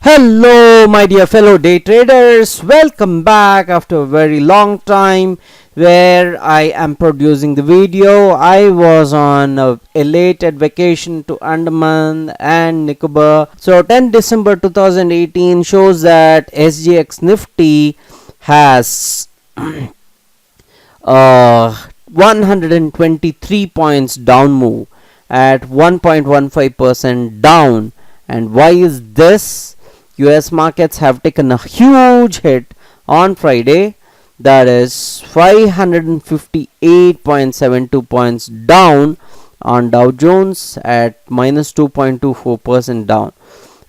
Hello my dear fellow day traders, welcome back after a very long time where I am producing the video. I was on a elated vacation to Andaman and Nicobar. So 10 December 2018 shows that SGX Nifty has 123 points down move at 1.15% down. And why is this? US markets have taken a huge hit on Friday, that is 558.72 points down on DowJones at minus 2.24% down,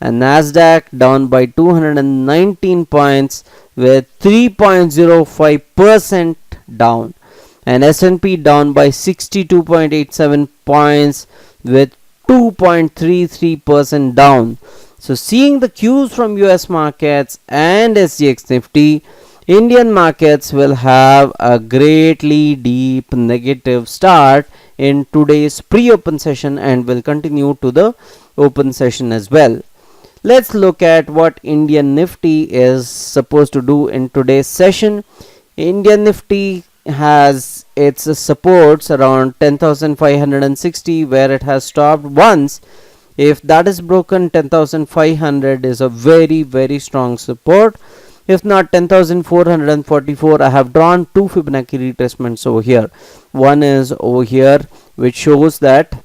and Nasdaq down by 219 points with 3.05% down, and S&P down by 62.87 points with 2.33% down. So seeing the cues from US markets and SGX Nifty, Indian markets will have a greatly deep negative start in today's pre-open session and will continue to the open session as well. Let's look at what Indian Nifty is supposed to do in today's session. Indian Nifty has its supports around 10,560 where it has stopped once. If that is broken, 10,500 is a very strong support. If not, 10,444. I have drawn two Fibonacci retracements over here. One is over here, which shows that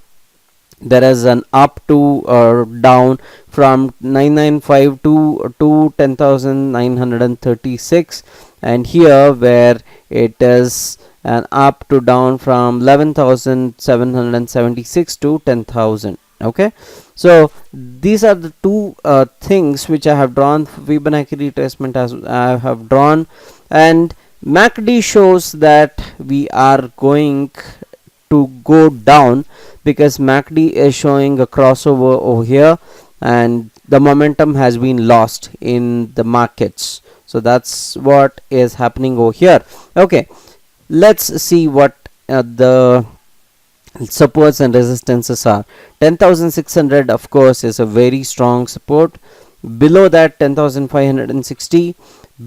there is an up to or down from 995 to 10,936, and here where it is an up to down from 11,776 to 10,000. Okay, so these are the two things which I have drawn. Fibonacci retracement as I have drawn, and MACD shows that we are going to go down because MACD is showing a crossover over here and the momentum has been lost in the markets. So that's what is happening over here. Okay, let's see what the supports and resistances are. 10,600 of course is a very strong support. Below that 10,560,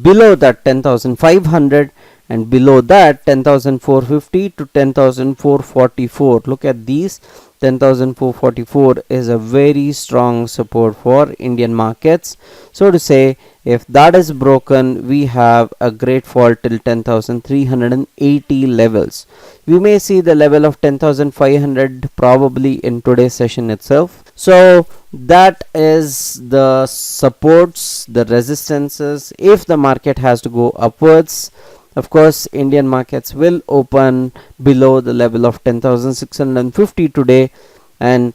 below that 10,500, and below that 10,450 to 10,444. Look at these. 10,444 is a very strong support for Indian markets. So to say, if that is broken, we have a great fall till 10,380 levels. We may see the level of 10,500 probably in today's session itself. So that is the supports, the resistances. If the market has to go upwards, of course Indian markets will open below the level of 10,650 today, and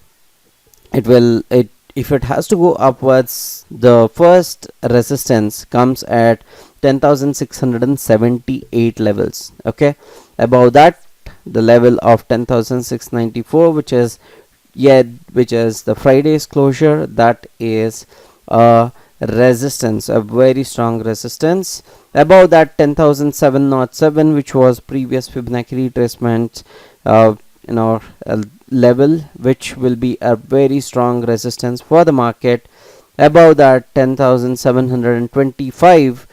if it has to go upwards, the first resistance comes at 10,678 levels. Okay, above that the level of 10,694, which is the Friday's closure, that is a resistance, a very strong resistance. Above that 10,707, which was previous Fibonacci retracement level, which will be a very strong resistance for the market. Above that 10,725,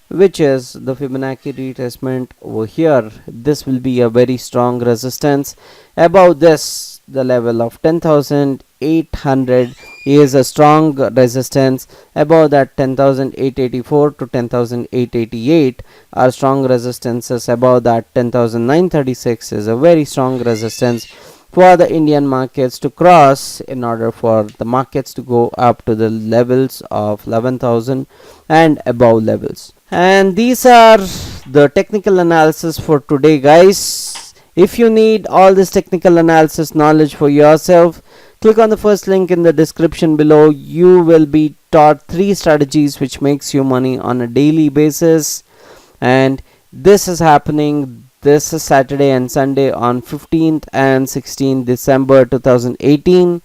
which is the Fibonacci retracement over here, this will be a very strong resistance. Above this, the level of 10,800 is a strong resistance. Above that 10,884 to 10,888 are strong resistances. Above that 10,936 is a very strong resistance for the Indian markets to cross in order for the markets to go up to the levels of 11,000 and above levels. And these are the technical analysis for today, guys. If you need all this technical analysis knowledge for yourself, click on the first link in the description below. You will be taught 3 strategies which makes you money on a daily basis, and this is happening this is Saturday and Sunday on 15th and 16th December 2018.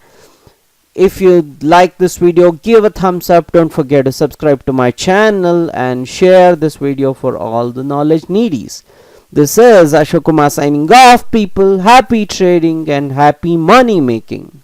If you like this video, give a thumbs up. Don't forget to subscribe to my channel and share this video for all the knowledge needies. This is Ashok Kumar signing off, people. Happy trading and happy money making.